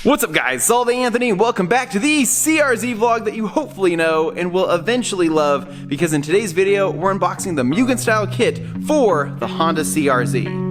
What's up guys, it's ALLDAYANTHONY, welcome back to the CRZ vlog that you hopefully know and will eventually love, because in today's video we're unboxing the Mugen style kit for the Honda CRZ.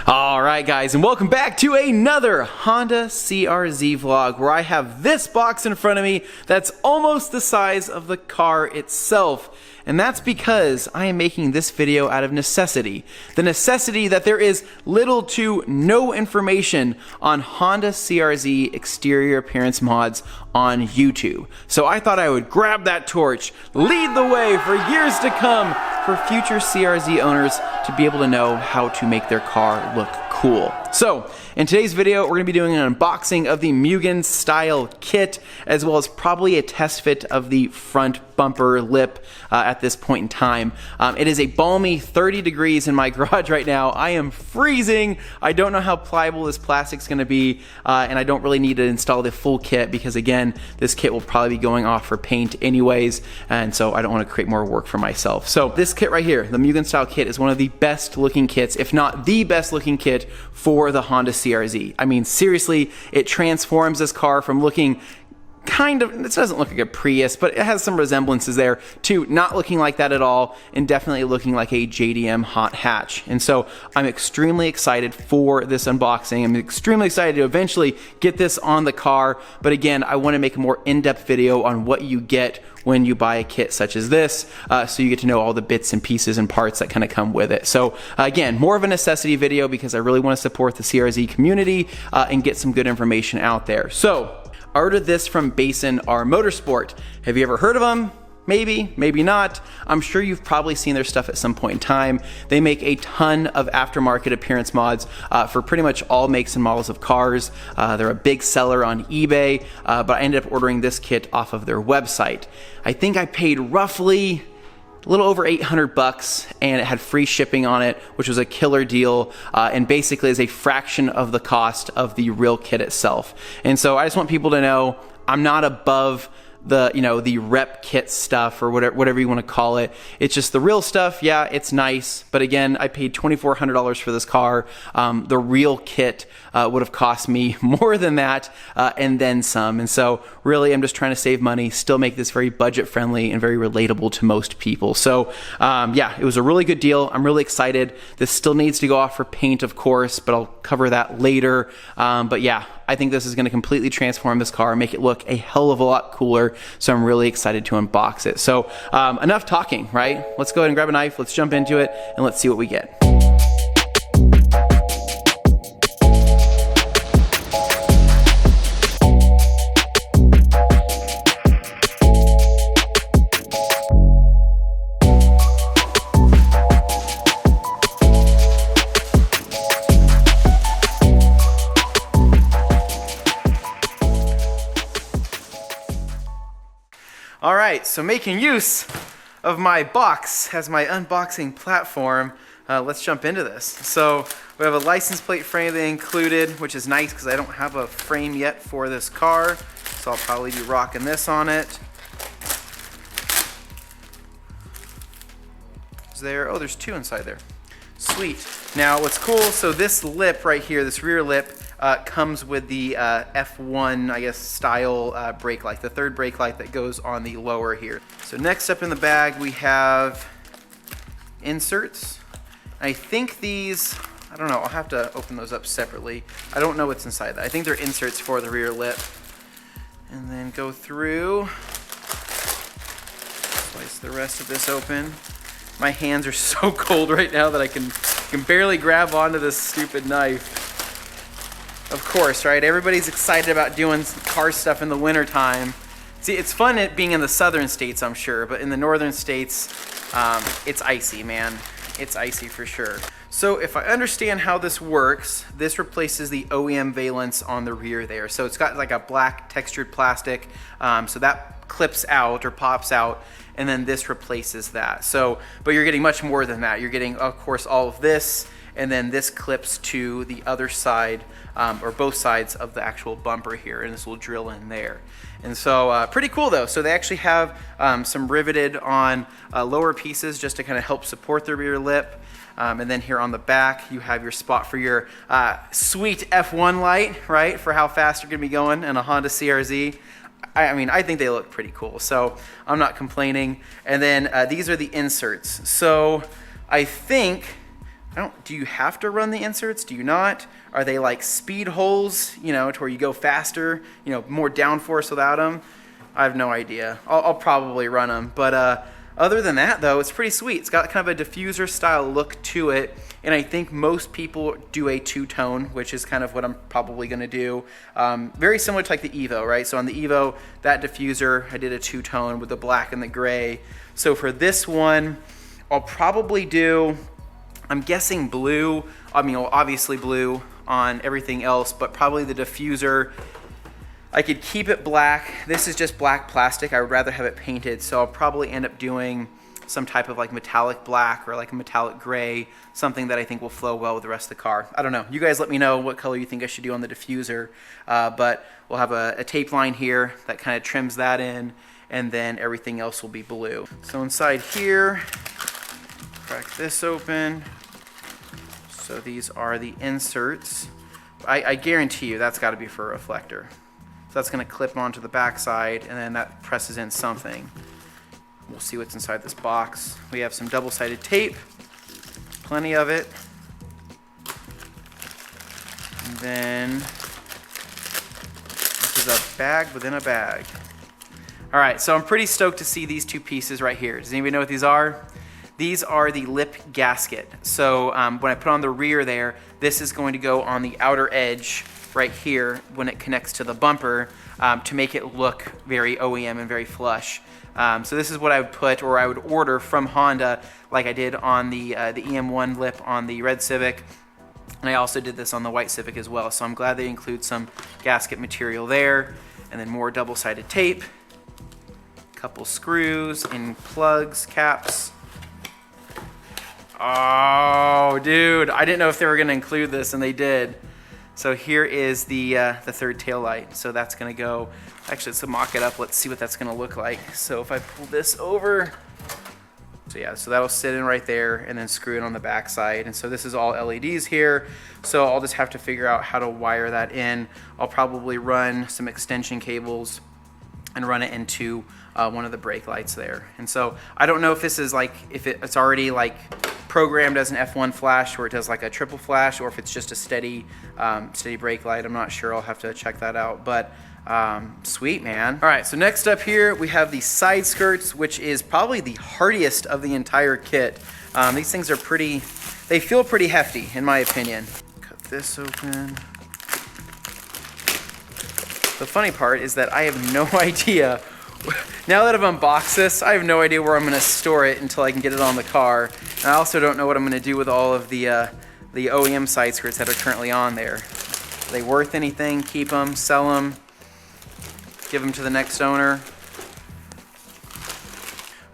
Alright guys, and welcome back to another Honda CRZ vlog where I have this box in front of me that's almost the size of the car itself. And that's because I am making this video out of necessity. The necessity that there is little to no information on Honda CRZ exterior appearance mods on YouTube. So I thought I would grab that torch, lead the way for years to come for future CRZ owners to be able to know how to make their car look cool. So in today's video we're going to be doing an unboxing of the Mugen style kit, as well as probably a test fit of the front bumper lip at this point in time. It is a balmy 30 degrees in my garage right now. I am freezing. I don't know how pliable this plastic's going to be, and I don't really need to install the full kit because again this kit will probably be going off for paint anyways, and so I don't want to create more work for myself. So this kit right here, the Mugen style kit, is one of the best looking kits, if not the best looking kit for the Honda CRZ. I mean seriously, it transforms this car from looking kind of, it doesn't look like a Prius, but it has some resemblances there, to not looking like that at all and definitely looking like a JDM hot hatch. And so I'm extremely excited for this unboxing. I'm extremely excited to eventually get this on the car, but again, I want to make a more in-depth video on what you get when you buy a kit such as this, so you get to know all the bits and pieces and parts that kind of come with it. So again, more of a necessity video because I really want to support the CRZ community and get some good information out there. So I ordered this from Bayson R Motorsports. Have you ever heard of them? Maybe, maybe not. I'm sure you've probably seen their stuff at some point in time. They make a ton of aftermarket appearance mods for pretty much all makes and models of cars. They're a big seller on eBay, but I ended up ordering this kit off of their website. I think I paid roughly a little over 800 bucks, and it had free shipping on it, which was a killer deal, and basically is a fraction of the cost of the real kit itself. And so I just want people to know I'm not above the, you know, the rep kit stuff or whatever you want to call it. It's just the real stuff. Yeah, it's nice, but again, I paid $2,400 for this car. The real kit would have cost me more than that, and then some. And so really, I'm just trying to save money, still make this very budget friendly and very relatable to most people. So yeah, it was a really good deal. I'm really excited. This still needs to go off for paint, of course, but I'll cover that later. But yeah, I think this is going to completely transform this car and make it look a hell of a lot cooler. So I'm really excited to unbox it. So enough talking, right? Let's go ahead and grab a knife. Let's jump into it and let's see what we get. Alright, so making use of my box as my unboxing platform, let's jump into this. So we have a license plate frame included, which is nice because I don't have a frame yet for this car, so I'll probably be rocking this on it. Is there? Oh, there's two inside there. Sweet. Now what's cool, so this lip right here, this rear lip, comes with the F1, I guess, style brake light, the third brake light that goes on the lower here. So next up in the bag we have inserts. I think these, I don't know, I'll have to open those up separately. I don't know what's inside that. I think they're inserts for the rear lip. And then go through, slice the rest of this open. My hands are so cold right now that I can barely grab onto this stupid knife. Of course, right? Everybody's excited about doing car stuff in the winter time. See, it's fun it being in the southern states, I'm sure, but in the northern states, it's icy, man. It's icy for sure. So if I understand how this works, this replaces the OEM valence on the rear there. So it's got like a black textured plastic, so that clips out or pops out, and then this replaces that. So, but you're getting much more than that. You're getting, of course, all of this, and then this clips to the other side, or both sides of the actual bumper here, and this will drill in there. And so pretty cool though. So they actually have some riveted on lower pieces just to kind of help support the rear lip. And then here on the back, you have your spot for your sweet F1 light, right? For how fast you're gonna be going in a Honda CRZ. I mean, I think they look pretty cool, so I'm not complaining. And then these are the inserts. So I think, do you have to run the inserts? Do you not? Are they like speed holes, you know, to where you go faster, you know, more downforce without them? I have no idea. I'll probably run them, but other than that, though, it's pretty sweet. It's got kind of a diffuser style look to it, and I think most people do a two-tone, which is kind of what I'm probably going to do. Very similar to like the Evo, right? So on the Evo, that diffuser, I did a two-tone with the black and the gray. So for this one, I'll probably do, I'm guessing blue. I mean, well, obviously blue on everything else, but probably the diffuser, I could keep it black. This is just black plastic. I would rather have it painted, so I'll probably end up doing some type of like metallic black or like a metallic gray, something that I think will flow well with the rest of the car. I don't know. You guys let me know what color you think I should do on the diffuser, but we'll have a tape line here that kind of trims that in, and then everything else will be blue. So inside here, crack this open. So these are the inserts. I guarantee you that's got to be for a reflector. That's going to clip onto the back side, and then that presses in something. We'll see what's inside this box. We have some double-sided tape, plenty of it. And then this is a bag within a bag. All right, so I'm pretty stoked to see these two pieces right here. Does anybody know what these are? These are the lip gasket. So when I put on the rear there, this is going to go on the outer edge right here when it connects to the bumper to make it look very OEM and very flush. So this is what I would put, or I would order from Honda, like I did on the EM1 lip on the red Civic, and I also did this on the white Civic as well. So I'm glad they include some gasket material there, and then more double-sided tape, a couple screws and plugs, caps. Oh, dude, I didn't know if they were gonna include this, and they did. So here is the third tail light. So that's gonna go, actually let's mock it up. Let's see what that's gonna look like. So if I pull this over, so yeah, so that'll sit in right there and then screw it on the back side. And so this is all LEDs here. So I'll just have to figure out how to wire that in. I'll probably run some extension cables and run it into one of the brake lights there. And so I don't know if this is like, if it's already like programmed as an F1 flash where it does like a triple flash, or if it's just a steady brake light. I'm not sure. I'll have to check that out, but sweet, man. All right, so next up here we have the side skirts, which is probably the hardiest of the entire kit. These things are pretty, they feel pretty hefty in my opinion. Cut this open. The funny part is that I have no idea. Now that I've unboxed this, I have no idea where I'm going to store it until I can get it on the car. And I also don't know what I'm going to do with all of the OEM side skirts that are currently on there. Are they worth anything? Keep them, sell them, give them to the next owner.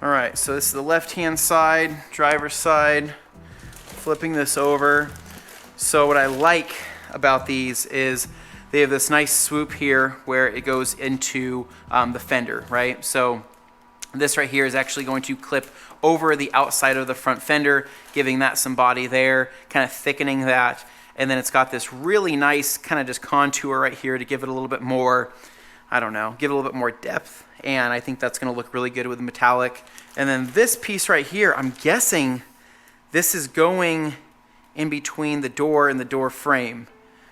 All right, so this is the left-hand side, driver's side. Flipping this over. So what I like about these is they have this nice swoop here where it goes into the fender, right? So this right here is actually going to clip over the outside of the front fender, giving that some body there, kind of thickening that. And then it's got this really nice kind of just contour right here to give it a little bit more, I don't know, give it a little bit more depth. And I think that's gonna look really good with the metallic. And then this piece right here, I'm guessing this is going in between the door and the door frame.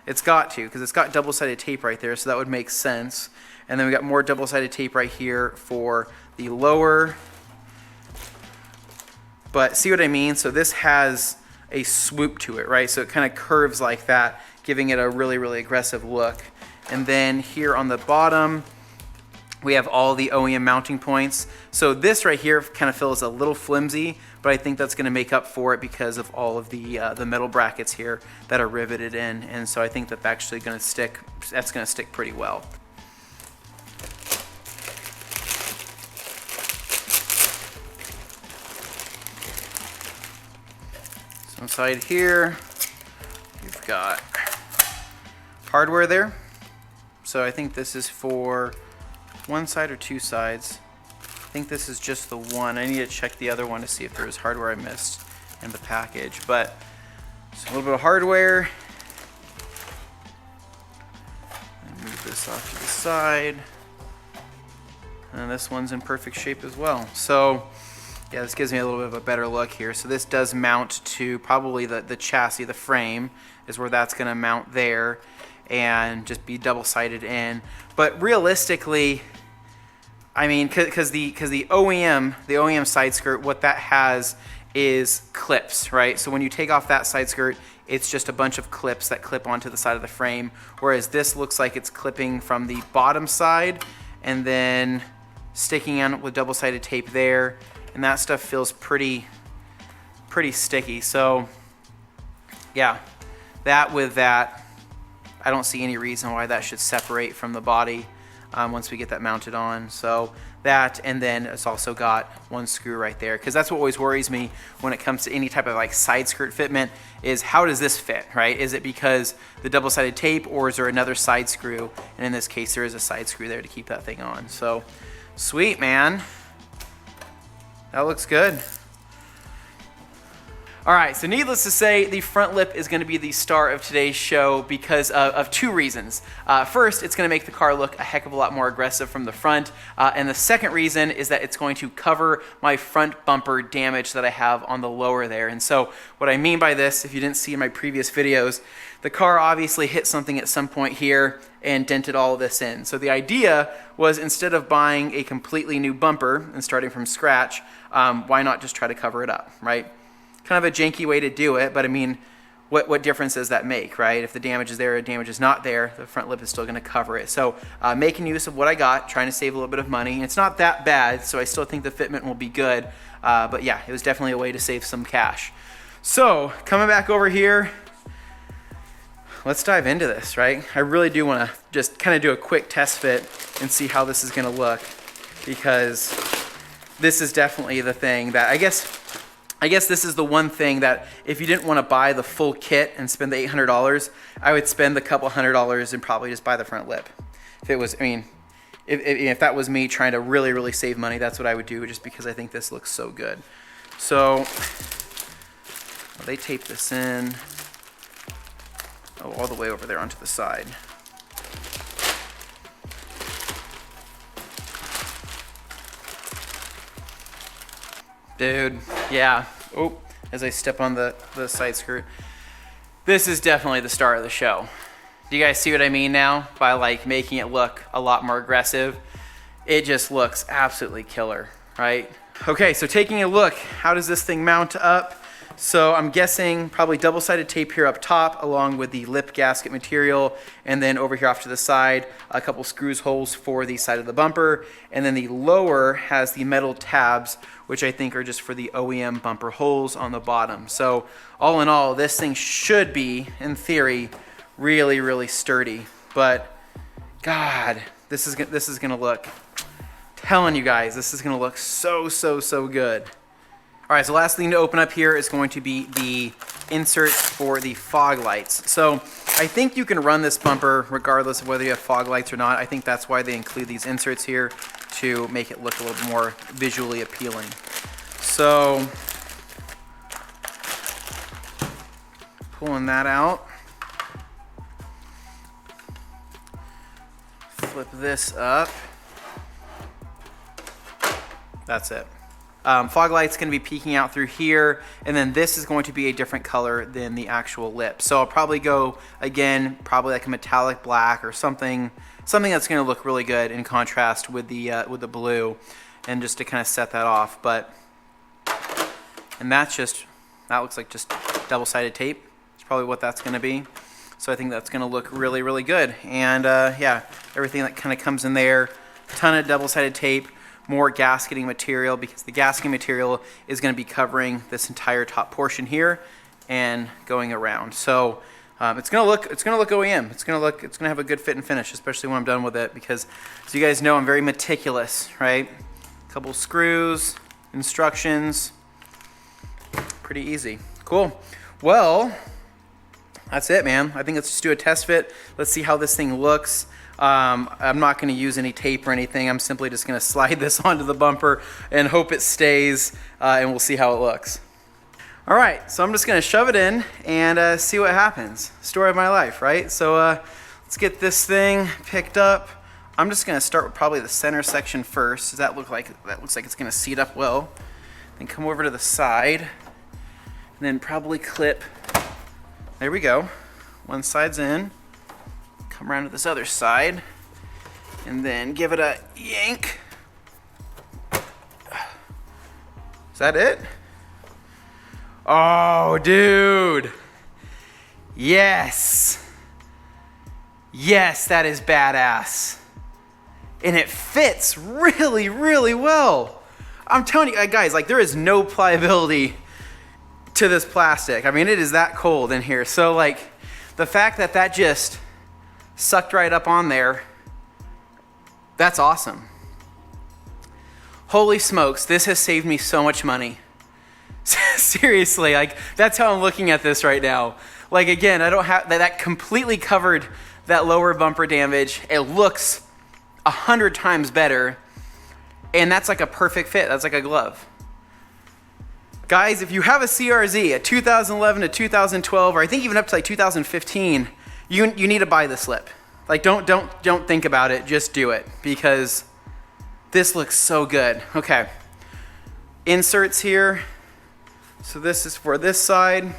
It's got to, because it's got double-sided tape right there, so that would make sense. And then we got more double-sided tape right here for the lower. But see what I mean? So this has a swoop to it, right? So it kind of curves like that, giving it a really, really aggressive look. And then here on the bottom, we have all the OEM mounting points. So this right here kind of feels a little flimsy, but I think that's going to make up for it because of all of the metal brackets here that are riveted in. And so I think that's actually going to stick, that's going to stick pretty well. So inside here, got hardware there. So I think this is for one side or two sides. I think this is just the one. I need to check the other one to see if there was hardware I missed in the package. But just a little bit of hardware. And move this off to the side. And this one's in perfect shape as well. So yeah, this gives me a little bit of a better look here. So this does mount to probably the chassis, the frame is where that's gonna mount there and just be double-sided in. But realistically, I mean, because the OEM side skirt, what that has is clips, right? So when you take off that side skirt, it's just a bunch of clips that clip onto the side of the frame, whereas this looks like it's clipping from the bottom side and then sticking on with double-sided tape there, and that stuff feels pretty sticky. So yeah, that with that, I don't see any reason why that should separate from the body once we get that mounted on. So that, and then it's also got one screw right there, because that's what always worries me when it comes to any type of like side skirt fitment, is how does this fit, right? Is it because the double-sided tape, or is there another side screw? And in this case, there is a side screw there to keep that thing on. So sweet, man. That looks good. All right, so needless to say, the front lip is going to be the star of today's show because of two reasons. First, it's going to make the car look a heck of a lot more aggressive from the front. And the second reason is that it's going to cover my front bumper damage that I have on the lower there. And so what I mean by this, if you didn't see in my previous videos, the car obviously hit something at some point here and dented all of this in. So the idea was, instead of buying a completely new bumper and starting from scratch, why not just try to cover it up, right? Kind of a janky way to do it, but I mean, what difference does that make, right? If the damage is there or damage is not there, the front lip is still going to cover it. So making use of what I got, trying to save a little bit of money. It's not that bad, so I still think the fitment will be good. But yeah, it was definitely a way to save some cash. So coming back over here, let's dive into this, right? I really do want to just kind of do a quick test fit and see how this is going to look, because this is definitely the thing that I guess this is the one thing that if you didn't want to buy the full kit and spend the $800, I would spend the couple $100 and probably just buy the front lip. If it was, I mean, if that was me trying to really save money, that's what I would do, just because I think this looks so good. So they tape this in, all the way over there onto the side. Dude, yeah. Oh, as I step on the side skirt. This is definitely the star of the show. Do you guys see what I mean now? By like making it look a lot more aggressive. It just looks absolutely killer, right? Okay, so taking a look, how does this thing mount up? So I'm guessing probably double-sided tape here up top, along with the lip gasket material, and then over here off to the side, a couple screws holes for the side of the bumper, and then the lower has the metal tabs, which I think are just for the OEM bumper holes on the bottom. So all in all, this thing should be, in theory, really sturdy. But God, this is gonna look, telling you guys, this is gonna look so good. All right, so last thing to open up here is going to be the inserts for the fog lights. So I think you can run this bumper regardless of whether you have fog lights or not. I think that's why they include these inserts here, to make it look a little more visually appealing. So pulling that out, flip this up. That's it. Fog light's going to be peeking out through here, and then this is going to be a different color than the actual lip. So I'll probably go, again, probably like a metallic black or something that's going to look really good in contrast with the blue, and just to kind of set that off. And that looks like just double-sided tape. It's probably what that's going to be. So I think that's going to look really good. And yeah, everything that kind of comes in there, ton of double-sided tape. More gasketing material, because the gasketing material is going to be covering this entire top portion here and going around. So it's going to look OEM. It's going to have a good fit and finish, especially when I'm done with it, because as you guys know, I'm very meticulous, right? A couple screws, instructions, pretty easy. Cool. Well, that's it, man. I think let's just do a test fit. Let's see how this thing looks. I'm not going to use any tape or anything. I'm simply just going to slide this onto the bumper and hope it stays, and we'll see how it looks. All right, so I'm just going to shove it in and see what happens. Story of my life, right? So let's get this thing picked up. I'm just going to start with probably the center section first. Does that looks like it's going to seat up well? Then come over to the side, and then probably clip. There we go. One side's in. Come around to this other side, and then give it a yank. Is that it? Oh, dude. Yes. Yes, that is badass. And it fits really, really well. I'm telling you, guys, like, there is no pliability to this plastic. I mean, it is that cold in here. So, like, the fact that that just sucked right up on there, that's awesome. Holy smokes, this has saved me so much money. Seriously, like, that's how I'm looking at this right now. Like, again, I don't have that completely covered that lower bumper damage. It looks 100 times better, and that's like a perfect fit. That's like a glove. Guys, if you have a CRZ, a 2011 to 2012, or I think even up to like 2015, you need to buy this lip. Like, don't think about it, just do it, because this looks so good. Okay, inserts here. So this is for this side.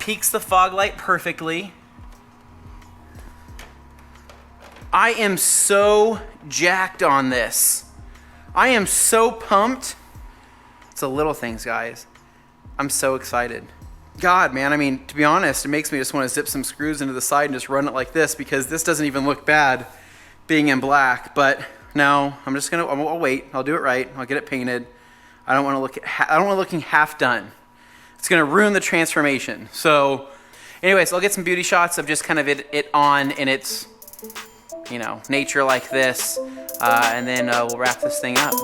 Peaks the fog light perfectly. I am so jacked on this. I am so pumped. It's the little things, guys. I'm so excited. God, man, I mean, to be honest, it makes me just want to zip some screws into the side and just run it like this, because this doesn't even look bad being in black. But no, I'll wait. I'll do it right. I'll get it painted. I don't want to looking half done. It's gonna ruin the transformation. So anyways, I'll get some beauty shots of just kind of it on in its, you know, nature like this, and then we'll wrap this thing up.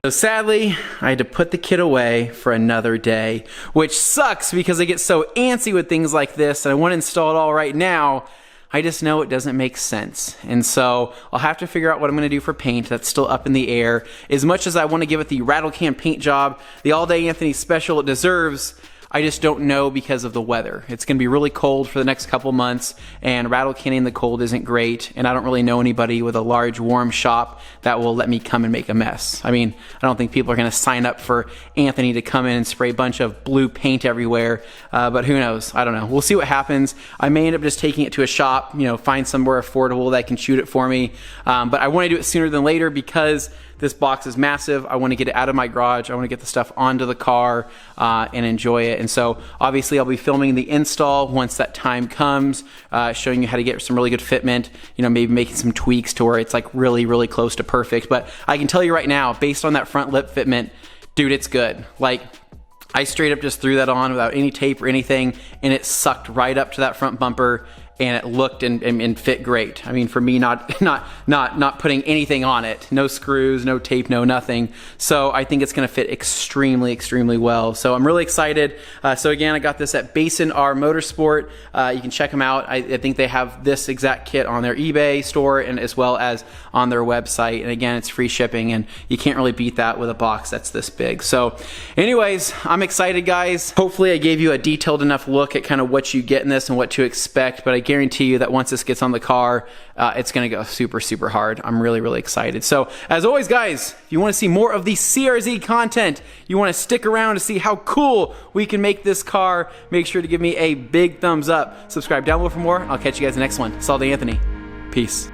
So sadly, I had to put the kit away for another day, which sucks because I get so antsy with things like this and I want to install it all right now. I just know it doesn't make sense. And so I'll have to figure out what I'm going to do for paint. That's still up in the air. As much as I want to give it the rattle can paint job, the All Day Anthony special it deserves, I just don't know because of the weather. It's going to be really cold for the next couple months, and rattle canning in the cold isn't great, and I don't really know anybody with a large warm shop that will let me come and make a mess. I mean, I don't think people are going to sign up for Anthony to come in and spray a bunch of blue paint everywhere, but who knows? I don't know. We'll see what happens. I may end up just taking it to a shop, you know, find somewhere affordable that can shoot it for me, but I want to do it sooner than later because this box is massive. I want to get it out of my garage. I want to get the stuff onto the car and enjoy it. And so obviously I'll be filming the install once that time comes, showing you how to get some really good fitment, you know, maybe making some tweaks to where it's like really, really close to perfect. But I can tell you right now, based on that front lip fitment, dude, it's good. Like, I straight up just threw that on without any tape or anything, and it sucked right up to that front bumper, and it looked and fit great. I mean, for me, not putting anything on it, no screws, no tape, no nothing. So I think it's gonna fit extremely, extremely well. So I'm really excited. So again, I got this at Bayson R Motorsport. You can check them out. I think they have this exact kit on their eBay store and as well as on their website. And again, it's free shipping, and you can't really beat that with a box that's this big. So anyways, I'm excited, guys. Hopefully I gave you a detailed enough look at kind of what you get in this and what to expect, but I guarantee you that once this gets on the car, it's gonna go super, super hard. I'm really, really excited. So as always, guys, if you wanna see more of the CRZ content, you wanna stick around to see how cool we can make this car, make sure to give me a big thumbs up. Subscribe down below for more. I'll catch you guys in the next one. It's All Day Anthony. Peace.